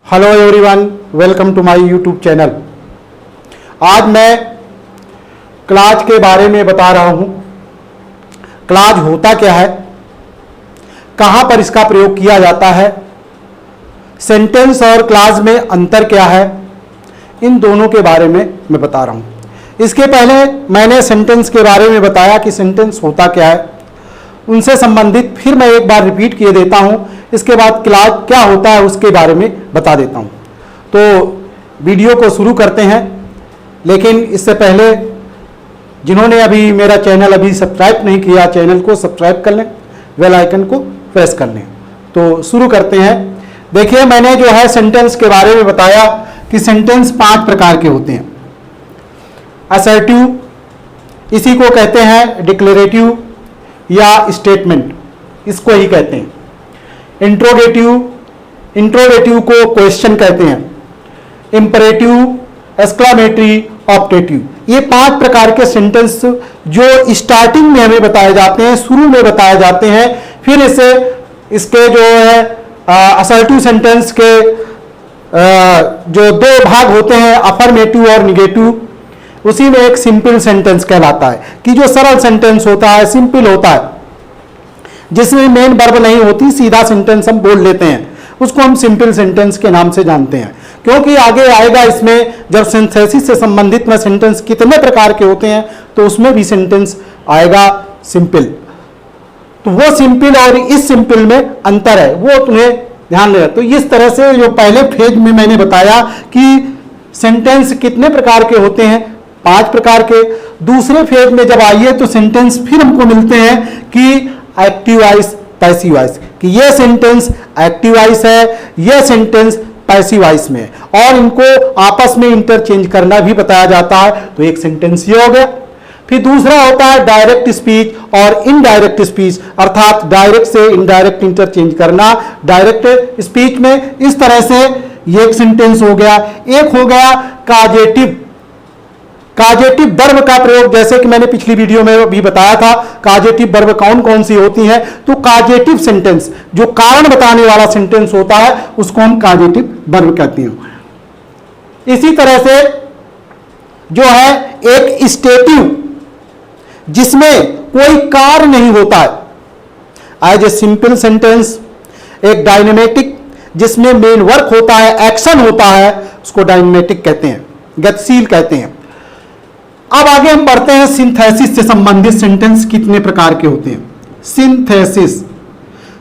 Hello everyone, welcome to my YouTube channel. आज मैं clause के बारे में बता रहा हूँ। क्लाज होता क्या है, कहाँ पर इसका प्रयोग किया जाता है, सेंटेंस और क्लाज में अंतर क्या है, इन दोनों के बारे में मैं बता रहा हूँ। इसके पहले मैंने सेंटेंस के बारे में बताया कि सेंटेंस होता क्या है, उनसे संबंधित फिर मैं एक बार रिपीट किए देता हूँ। इसके बाद क्लाज क्या होता है उसके बारे में बता देता हूँ। तो वीडियो को शुरू करते हैं, लेकिन इससे पहले जिन्होंने अभी मेरा चैनल अभी सब्सक्राइब नहीं किया, चैनल को सब्सक्राइब कर लें, बेल आइकन को प्रेस कर लें। तो शुरू करते हैं। देखिए, मैंने जो है सेंटेंस के बारे में बताया कि सेंटेंस 5 प्रकार के होते हैं। असर्टिव, इसी को कहते हैं डिक्लेरेटिव या स्टेटमेंट, इसको ही कहते हैं। इंट्रोगेटिव, इंट्रोगेटिव को क्वेश्चन कहते हैं। इंपरेटिव, एक्सक्लामेटरी, ऑप्टेटिव, ये 5 प्रकार के सेंटेंस जो स्टार्टिंग में हमें बताए जाते हैं, शुरू में बताए जाते हैं। फिर इसके जो है असर्टिव सेंटेंस के जो 2 भाग होते हैं, अफर्मेटिव और निगेटिव, उसी में एक सिंपल सेंटेंस कहलाता है कि जो सरल सेंटेंस होता है, सिंपल होता है, जिसमें मेन वर्ब नहीं होती, सीधा सेंटेंस हम बोल लेते हैं, उसको हम सिंपल सेंटेंस के नाम से जानते हैं। क्योंकि आगे आएगा इसमें, जब सिंथेसिस से संबंधित में सेंटेंस कितने प्रकार के होते हैं तो उसमें भी सेंटेंस आएगा सिंपल। तो वो सिंपल और इस सिंपल में अंतर है, वो तुम्हें ध्यान रहे। तो इस तरह से जो पहले फेज में मैंने बताया कि सेंटेंस कितने प्रकार के होते हैं, 5 प्रकार के। दूसरे फेज में जब आइए तो सेंटेंस फिर हमको मिलते हैं कि एक्टिव वॉइस, पैसिव वॉइस, कि ये सेंटेंस एक्टिव वॉइस है, ये सेंटेंस पैसिव वॉइस में है, और इनको आपस में इंटरचेंज करना भी बताया जाता है। तो एक सेंटेंस ये हो गया। फिर दूसरा होता है डायरेक्ट स्पीच और इनडायरेक्ट स्पीच, अर्थात डायरेक्ट से इनडायरेक्ट इंटरचेंज करना। डायरेक्ट स्पीच में इस तरह से ये एक सेंटेंस हो गया। एक हो गया काजेटिव, काजेटिव वर्ब का प्रयोग, जैसे कि मैंने पिछली वीडियो में भी बताया था काजेटिव वर्ब कौन कौन सी होती हैं। तो काजेटिव सेंटेंस, जो कारण बताने वाला सेंटेंस होता है, उसको हम काजेटिव वर्ब कहते हैं। इसी तरह से जो है एक स्टेटिव, जिसमें कोई कार्य नहीं होता है, एज ए सिंपल सेंटेंस। एक डायनेमेटिक, जिसमें मेन वर्क होता है, एक्शन होता है, उसको डायनेमेटिक कहते हैं, गतिशील कहते हैं। अब आगे हम बढ़ते हैं, सिंथेसिस से संबंधित सेंटेंस कितने प्रकार के होते हैं। सिंथेसिस,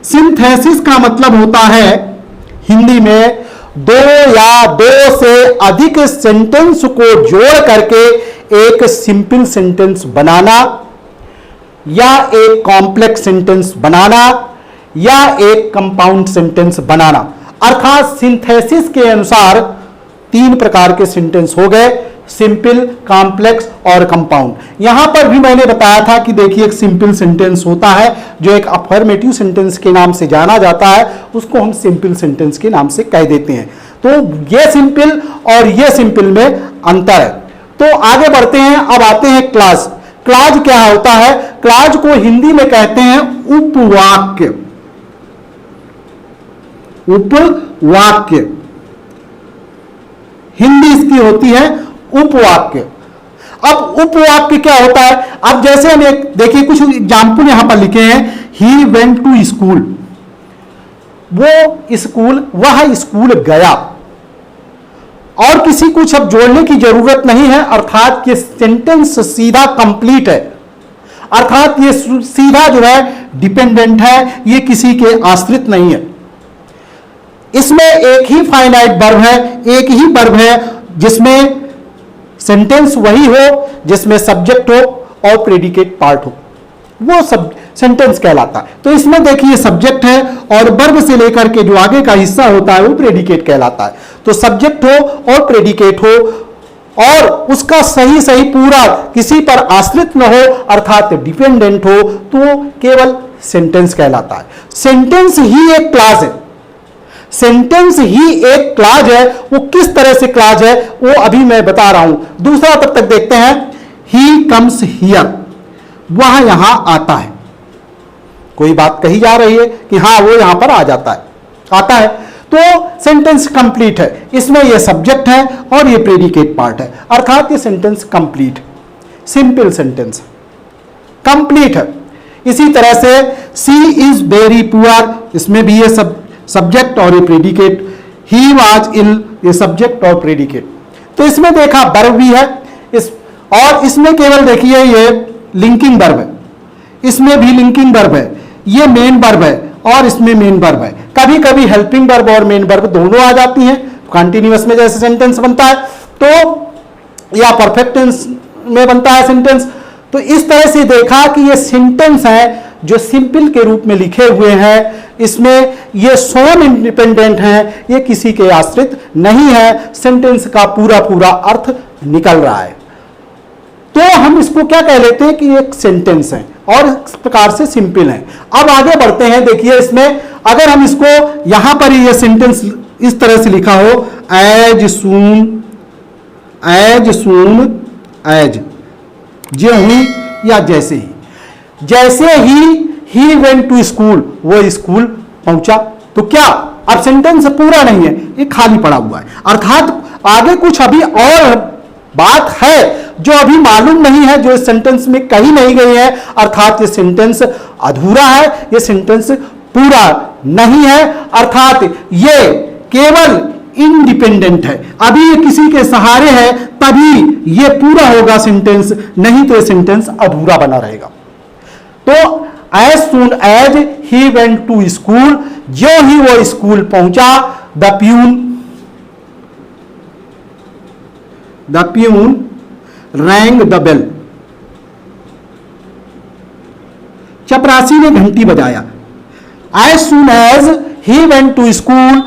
सिंथेसिस का मतलब होता है हिंदी में 2 या 2 से अधिक सेंटेंस को जोड़ करके एक सिंपल सेंटेंस बनाना, या एक कॉम्प्लेक्स सेंटेंस बनाना, या एक कंपाउंड सेंटेंस बनाना। अर्थात सिंथेसिस के अनुसार 3 प्रकार के सेंटेंस हो गए, सिंपल, कॉम्प्लेक्स और कंपाउंड। यहां पर भी मैंने बताया था कि देखिए, एक सिंपल सेंटेंस होता है जो एक अफर्मेटिव सेंटेंस के नाम से जाना जाता है, उसको हम सिंपल सेंटेंस के नाम से कह देते हैं। तो ये सिंपल और ये सिंपल में अंतर है। तो आगे बढ़ते हैं। अब आते हैं क्लाज। क्लाज क्या होता है? क्लाज को हिंदी में कहते हैं उपवाक्य, उपवाक्य हिंदी इसकी होती है उपवाक्य। अब उपवाक्य क्या होता है? अब जैसे हम एक देखिए, कुछ एग्जाम्पल यहां पर लिखे हैं। ही वेंट टू स्कूल, वो स्कूल, वह स्कूल गया, और किसी कुछ अब जोड़ने की जरूरत नहीं है, अर्थात ये सेंटेंस सीधा कंप्लीट है। अर्थात ये सीधा जो है डिपेंडेंट है, ये किसी के आश्रित नहीं है। इसमें एक ही फाइनाइट वर्ब है, एक ही वर्ब है, जिसमें सेंटेंस वही हो जिसमें सब्जेक्ट हो और प्रेडिकेट पार्ट हो, वो सब सेंटेंस कहलाता है। तो इसमें देखिए सब्जेक्ट है और वर्ब से लेकर के जो आगे का हिस्सा होता है वो प्रेडिकेट कहलाता है। तो सब्जेक्ट हो और प्रेडिकेट हो और उसका सही सही पूरा किसी पर आश्रित न हो, अर्थात डिपेंडेंट हो, तो केवल सेंटेंस कहलाता है। सेंटेंस ही एक क्लास है, सेंटेंस ही एक क्लाज है। वो किस तरह से क्लाज है वो अभी मैं बता रहा हूं। दूसरा तब तक देखते हैं। ही कम्स हियर, वह यहां आता है। कोई बात कही जा रही है कि हां वो यहां पर आ जाता है, आता है, तो सेंटेंस कंप्लीट है। इसमें ये सब्जेक्ट है और ये प्रेडिकेट पार्ट है, अर्थात ये sentence complete, simple sentence complete है। इसी तरह से सी इज वेरी पुअर, इसमें भी ये सब्जेक्ट और ये प्रेडिकेट, ही वाज इल ये सब्जेक्ट और प्रेडिकेट। तो इसमें देखा वर्ब भी है और इसमें केवल देखिए ये लिंकिंग वर्ब है, इसमें भी लिंकिंग वर्ब है, ये मेन वर्ब है और इसमें मेन वर्ब है। कभी कभी हेल्पिंग वर्ब और मेन वर्ब दोनों आ जाती हैं कंटिन्यूअस में, जैसे सेंटेंस बनता है तो, या परफेक्ट टेंस में बनता है सेंटेंस। तो इस तरह से देखा कि ये सेंटेंस है जो सिंपल के रूप में लिखे हुए हैं, इसमें ये स्वयं इंडिपेंडेंट हैं, ये किसी के आश्रित नहीं है, सेंटेंस का पूरा पूरा अर्थ निकल रहा है। तो हम इसको क्या कह लेते हैं कि एक सेंटेंस है और इस प्रकार से सिंपल है। अब आगे बढ़ते हैं, देखिए इसमें अगर हम इसको यहां पर ये सेंटेंस इस तरह से लिखा हो, एज सून एज, जो ही या जैसे ही वेंट टू स्कूल, वो स्कूल पहुंचा, तो क्या अब सेंटेंस पूरा नहीं है, ये खाली पड़ा हुआ है, अर्थात आगे कुछ अभी और बात है जो अभी मालूम नहीं है, जो इस सेंटेंस में कही नहीं गई है, अर्थात ये सेंटेंस अधूरा है, ये सेंटेंस पूरा नहीं है, अर्थात ये केवल इंडिपेंडेंट है, अभी ये किसी के सहारे है तभी ये पूरा होगा सेंटेंस, नहीं तो ये सेंटेंस अधूरा बना रहेगा। तो as soon as he went to school, जो ही वो स्कूल पहुंचा, the peon rang the bell, चपरासी ने घंटी बजाया। As soon as he went to school,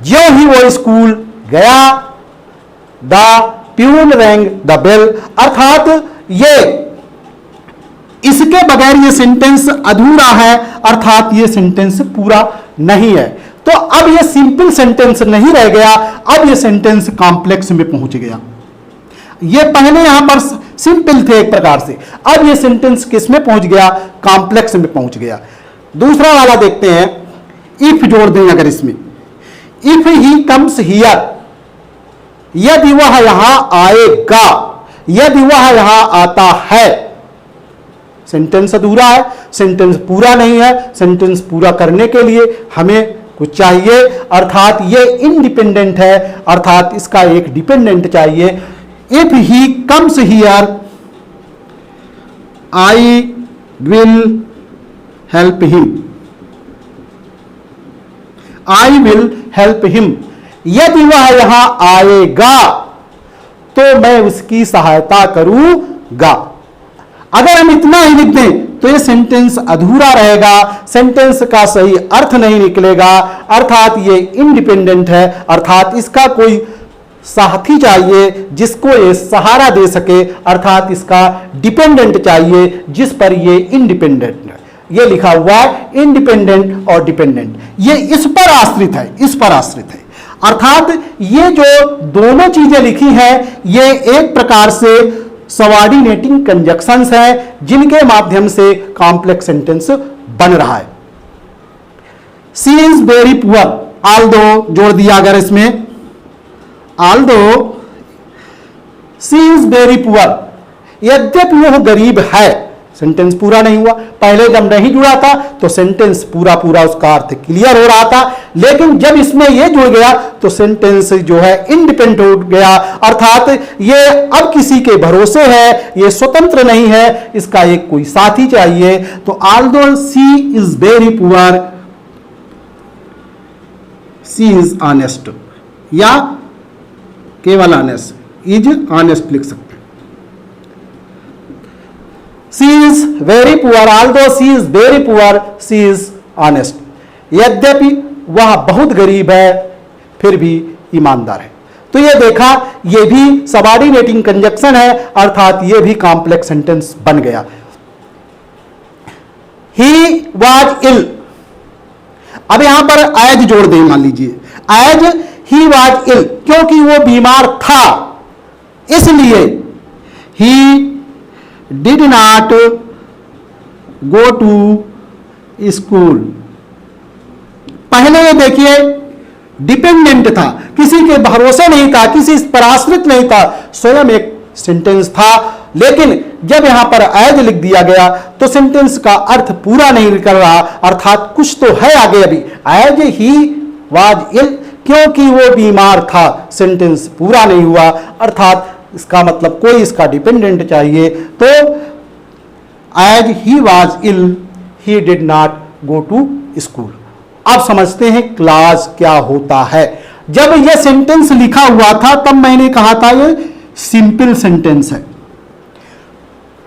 जो ही वो स्कूल गया, the peon rang the bell, अर्थात ये इसके बगैर ये सेंटेंस अधूरा है, अर्थात ये सेंटेंस पूरा नहीं है। तो अब ये सिंपल सेंटेंस नहीं रह गया, अब ये सेंटेंस कॉम्प्लेक्स में पहुंच गया। ये पहले यहां पर सिंपल थे एक प्रकार से, अब ये सेंटेंस किस में पहुंच गया, कॉम्प्लेक्स में पहुंच गया। दूसरा वाला देखते हैं, इफ जोड़ दें अगर इसमें, इफ ही कम्स हियर, यदि वह यहां आएगा, यदि वह यहां आता है, सेंटेंस अधूरा है, सेंटेंस पूरा नहीं है, सेंटेंस पूरा करने के लिए हमें कुछ चाहिए, अर्थात ये इंडिपेंडेंट है, अर्थात इसका एक डिपेंडेंट चाहिए। If he comes here, I will help him, I will help him, यदि वह यहां आएगा तो मैं उसकी सहायता करूंगा। अगर हम इतना ही लिख दें तो ये सेंटेंस अधूरा रहेगा, सेंटेंस का सही अर्थ नहीं निकलेगा, अर्थात ये इंडिपेंडेंट है, अर्थात इसका कोई साथी चाहिए जिसको ये सहारा दे सके, अर्थात इसका डिपेंडेंट चाहिए जिस पर ये इंडिपेंडेंट है। ये लिखा हुआ है इंडिपेंडेंट और डिपेंडेंट, ये इस पर आश्रित है, इस पर आश्रित है, अर्थात ये जो दोनों चीजें लिखी हैं ये एक प्रकार से सबऑर्डिनेटिंग कंजक्शंस हैं जिनके माध्यम से कॉम्प्लेक्स सेंटेंस बन रहा है। She is very poor, although जोड़ दिया अगर इसमें, although she is very poor, यद्यपि वह गरीब है, सेंटेंस पूरा नहीं हुआ, पहले जब नहीं जुड़ा था तो सेंटेंस पूरा पूरा उसका अर्थ क्लियर हो रहा था, लेकिन जब इसमें ये जुड़ गया तो सेंटेंस जो है इंडिपेंडेंट हो गया, अर्थात ये अब किसी के भरोसे है, ये स्वतंत्र नहीं है, इसका एक कोई साथी चाहिए। तो although she is very poor, she is honest, या केवल ऑनेस्ट, इज ऑनेस्ट लिख सकते हैं। She is very poor, although she is very poor, she is honest, यद्यपि वह बहुत गरीब है फिर भी ईमानदार है। तो ये देखा, ये भी सबऑर्डिनेटिंग कंजक्शन है, अर्थात ये भी कॉम्प्लेक्स सेंटेंस बन गया। ही वाज इल, अब यहां पर एज जोड़ दें, मान लीजिए एज ही वाज इल, क्योंकि वो बीमार था, इसलिए he did not go to school. पहले ये देखिए डिपेंडेंट था, किसी के भरोसे नहीं था, किसी पर आश्रित नहीं था, स्वयं एक सेंटेंस था। लेकिन जब यहां पर एज लिख दिया गया तो सेंटेंस का अर्थ पूरा नहीं निकल रहा, अर्थात कुछ तो है आगे अभी। एज ही वाज इल, क्योंकि वो बीमार था, सेंटेंस पूरा नहीं हुआ, अर्थात इसका मतलब कोई इसका डिपेंडेंट चाहिए। तो as he was ill he did not go to school. अब समझते हैं क्लाज क्या होता है। जब यह सेंटेंस लिखा हुआ था तब मैंने कहा था ये सिंपल सेंटेंस है।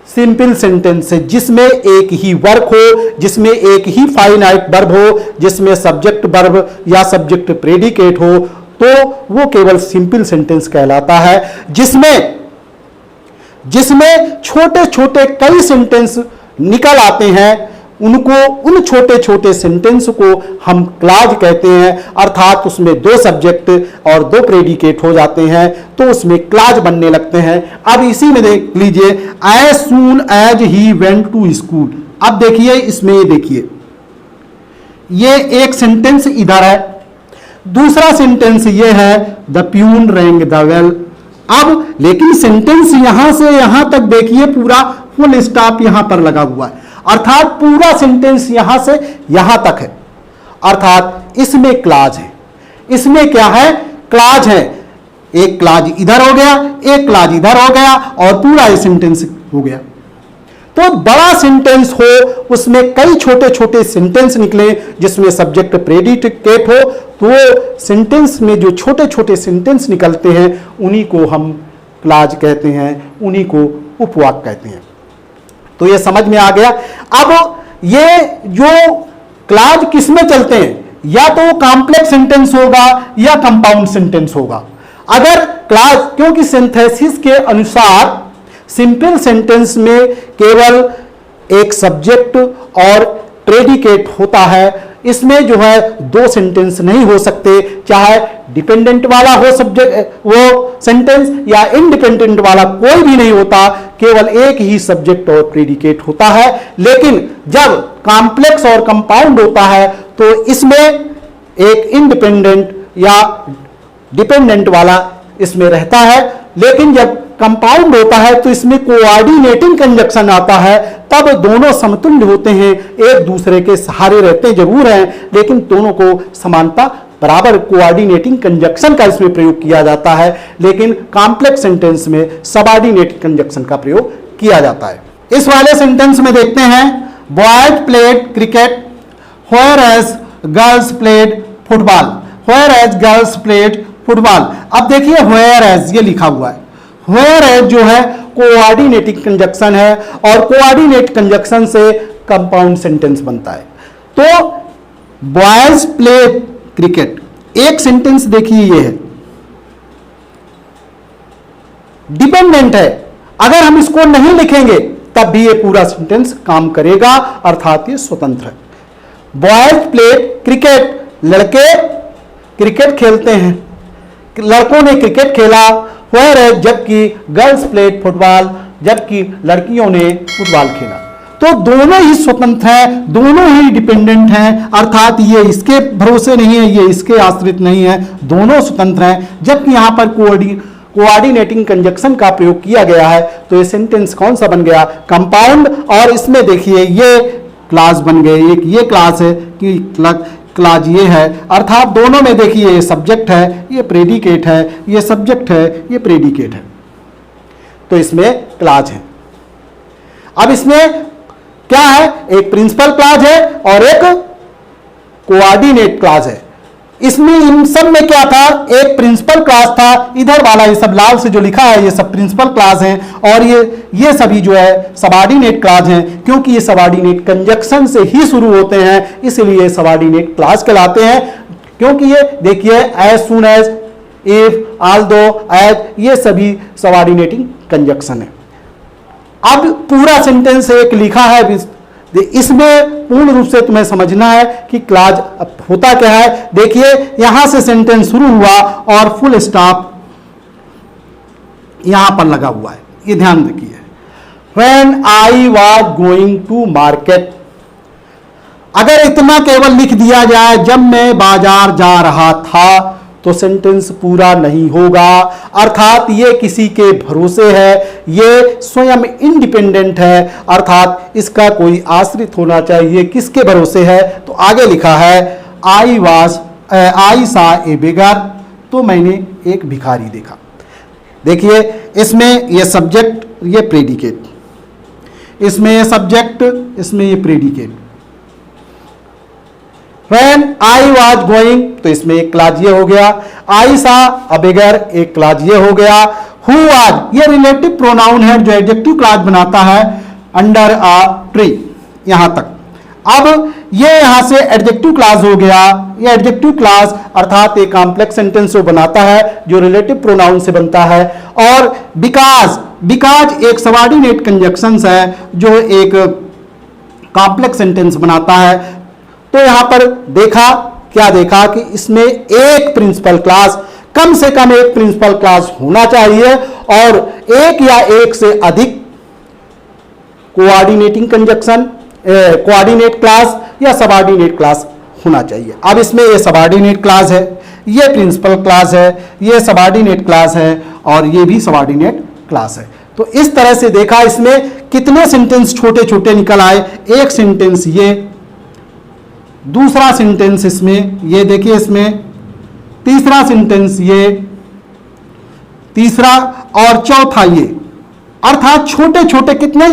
सिंपल सेंटेंस है जिसमें एक ही वर्ब हो, जिसमें एक ही फाइनाइट वर्ब हो, जिसमें सब्जेक्ट वर्ब या सब्जेक्ट प्रेडिकेट हो, तो वो केवल सिंपल सेंटेंस कहलाता है। जिसमें छोटे छोटे कई सेंटेंस निकल आते हैं, उन छोटे छोटे सेंटेंस को हम क्लाज कहते हैं, अर्थात उसमें 2 सब्जेक्ट और 2 प्रेडिकेट हो जाते हैं तो उसमें क्लाज बनने लगते हैं। अब इसी में देख लीजिए, as soon as he went to school. अब देखिए इसमें, ये देखिए, ये एक सेंटेंस इधर है, दूसरा सेंटेंस ये है the peon rang the bell. अब लेकिन सेंटेंस यहां से यहां तक देखिए पूरा फुल स्टॉप यहां पर लगा हुआ है, अर्थात पूरा सेंटेंस यहां से यहां तक है, अर्थात इसमें क्लाज है। इसमें क्या है? क्लाज है। एक क्लाज इधर हो गया, एक क्लाज इधर हो गया और पूरा ये सेंटेंस हो गया। तो बड़ा सेंटेंस हो, उसमें कई छोटे छोटे सेंटेंस निकले जिसमें सब्जेक्ट प्रेडिकेट हो, तो सेंटेंस में जो छोटे छोटे सेंटेंस निकलते हैं उन्हीं को हम क्लाज कहते हैं, उन्हीं को उपवाक्य कहते हैं। तो ये समझ में आ गया। अब ये जो क्लाज किस में चलते हैं, या तो कॉम्प्लेक्स सेंटेंस होगा या कंपाउंड सेंटेंस होगा। अगर क्लाज, क्योंकि सिंथेसिस के अनुसार सिंपल सेंटेंस में केवल एक सब्जेक्ट और प्रेडिकेट होता है, इसमें जो है 2 सेंटेंस नहीं हो सकते, चाहे डिपेंडेंट वाला हो सब्जेक्ट वो सेंटेंस या इंडिपेंडेंट वाला कोई भी नहीं होता, केवल एक ही सब्जेक्ट और प्रेडिकेट होता है। लेकिन जब कॉम्प्लेक्स और कंपाउंड होता है तो इसमें एक इंडिपेंडेंट या डिपेंडेंट वाला इसमें रहता है। लेकिन जब कंपाउंड होता है तो इसमें कोऑर्डिनेटिंग कंजक्शन आता है, तब दोनों समतुल्य होते हैं, एक दूसरे के सहारे रहते जरूर हैं, लेकिन दोनों को समानता बराबर कोऑर्डिनेटिंग कंजक्शन का इसमें प्रयोग किया जाता है। लेकिन कॉम्प्लेक्स सेंटेंस में सबऑर्डिनेटिंग कंजक्शन का प्रयोग किया जाता है। इस वाले सेंटेंस में देखते हैं, boys played cricket whereas girls played football. Whereas girls played football. अब देखिए व्हेयर एज ये लिखा हुआ है, व्हेयर एज जो है कोऑर्डिनेटिंग कंजक्शन है और कोऑर्डिनेट कंजक्शन से कंपाउंड सेंटेंस बनता है। तो बॉयज प्ले क्रिकेट, एक सेंटेंस देखिए ये है, डिपेंडेंट है, अगर हम इसको नहीं लिखेंगे तब भी ये पूरा सेंटेंस काम करेगा, अर्थात ये स्वतंत्र है। बॉयज प्ले क्रिकेट, लड़के क्रिकेट खेलते हैं, लड़कों ने क्रिकेट खेला, व्हेयर एज जबकि गर्ल्स प्लेड फुटबॉल, जबकि लड़कियों ने फुटबॉल खेला। तो दोनों ही स्वतंत्र हैं, दोनों ही डिपेंडेंट हैं, अर्थात ये इसके भरोसे नहीं है, ये इसके आश्रित नहीं है, दोनों स्वतंत्र हैं। जबकि यहां पर कोऑर्डिनेटिंग कंजक्शन का प्रयोग किया गया है तो ये सेंटेंस कौन सा बन गया? कंपाउंड। और इसमें देखिए ये क्लास बन गए, एक ये क्लास है कि क्लाज ये है, अर्थात दोनों में देखिए ये सब्जेक्ट है, ये प्रेडिकेट है, ये सब्जेक्ट है, ये प्रेडिकेट है, तो इसमें क्लाज है। अब इसमें क्या है? एक प्रिंसिपल क्लाज है और एक कोऑर्डिनेट क्लाज है। इसमें इन सब में क्या था? एक प्रिंसिपल क्लास था, इधर वाला ये सब लाल से जो लिखा है ये सब प्रिंसिपल क्लास हैं, और ये सभी जो है सबऑर्डिनेट क्लास हैं, क्योंकि ये सबऑर्डिनेट कंजक्शन से ही शुरू होते हैं, इसलिए सबऑर्डिनेट क्लास कहलाते हैं। क्योंकि ये देखिए as soon as, if, although, as, ये सभी सबऑर्डिनेटिंग कंजक्शन है। अब पूरा सेंटेंस एक लिखा है, इसमें पूर्ण रूप से तुम्हें समझना है कि क्लाज होता क्या है। देखिए यहां से सेंटेंस शुरू हुआ और फुल स्टॉप यहां पर लगा हुआ है, ये ध्यान रखिए। When I was going to market, अगर इतना केवल लिख दिया जाए जब मैं बाजार जा रहा था, तो सेंटेंस पूरा नहीं होगा। अर्थात ये किसी के भरोसे है, ये स्वयं इंडिपेंडेंट है, अर्थात इसका कोई आश्रित होना चाहिए। किसके भरोसे है? तो आगे लिखा है आई सा ए बेगर, तो मैंने एक भिखारी देखा। देखिए इसमें ये सब्जेक्ट, ये प्रेडिकेट, इसमें ये सब्जेक्ट, इसमें ये predicate. When I was going, तो इसमें एक क्लॉज ये हो गया। I saw a beggar, एक क्लॉज ये हो गया। Who was, ये रिलेटिव प्रोनाउन है जो एडजेक्टिव क्लॉज बनाता है अंडर अ ट्री, यहां तक। अब ये यहां से एडजेक्टिव क्लॉज हो गया। ये एडजेक्टिव क्लॉज अर्थात एक कॉम्प्लेक्स सेंटेंस जो बनाता है, जो रिलेटिव प्रोनाउन से बनता है। और बिकॉज एक सबऑर्डिनेट कंजक्शंस है जो एक कॉम्प्लेक्स सेंटेंस बनाता है। तो यहां पर क्या देखा कि इसमें एक प्रिंसिपल क्लॉज, कम से कम एक प्रिंसिपल क्लॉज होना चाहिए और एक या एक से अधिक कोऑर्डिनेटिंग कंजक्शन, कोऑर्डिनेट क्लॉज या सबऑर्डिनेट क्लॉज होना चाहिए। अब इसमें ये सबऑर्डिनेट क्लॉज है, ये प्रिंसिपल क्लॉज है, ये सबऑर्डिनेट क्लॉज है और ये भी सबऑर्डिनेट क्लॉज है। तो इस तरह से देखा इसमें कितने सेंटेंस छोटे छोटे निकल आए। एक सेंटेंस ये, दूसरा सेंटेंस इसमें ये, देखिए इसमें तीसरा सेंटेंस ये, तीसरा और चौथा ये, अर्थात छोटे छोटे कितने,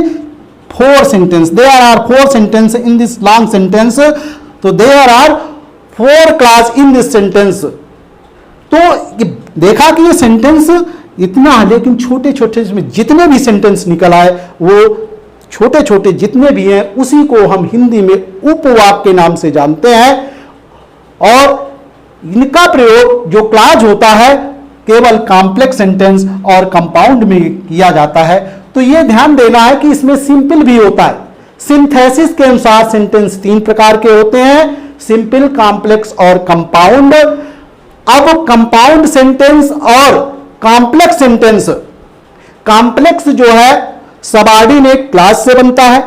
4 sentence. There are 4 sentence in this long sentence, तो there are 4 clause in this sentence. तो देखा कि ये सेंटेंस इतना है, लेकिन छोटे छोटे इसमें जितने भी सेंटेंस निकल आए, वो छोटे छोटे जितने भी हैं उसी को हम हिंदी में उपवाक्य के नाम से जानते हैं। और इनका प्रयोग जो क्लॉज होता है केवल कॉम्प्लेक्स सेंटेंस और कंपाउंड में किया जाता है। तो यह ध्यान देना है कि इसमें सिंपल भी होता है। सिंथेसिस के अनुसार सेंटेंस 3 प्रकार के होते हैं, सिंपल, कॉम्प्लेक्स और कंपाउंड। अब कंपाउंड सेंटेंस और कॉम्प्लेक्स सेंटेंस, कॉम्प्लेक्स जो है सबऑर्डिनेट क्लॉज से बनता है,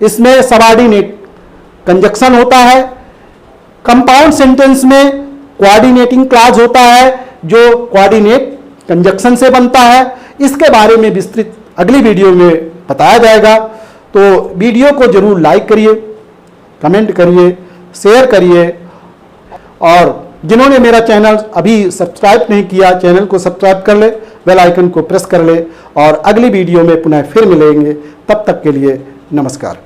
इसमें सबऑर्डिनेट कंजक्शन होता है। कंपाउंड सेंटेंस में कोऑर्डिनेटिंग क्लॉज होता है जो कोऑर्डिनेट कंजक्शन से बनता है। इसके बारे में विस्तृत अगली वीडियो में बताया जाएगा। तो वीडियो को जरूर लाइक करिए, कमेंट करिए, शेयर करिए और जिन्होंने मेरा चैनल अभी सब्सक्राइब नहीं किया, चैनल को सब्सक्राइब कर ले, बेल आइकन को प्रेस कर ले और अगली वीडियो में पुनः फिर मिलेंगे। तब तक के लिए नमस्कार।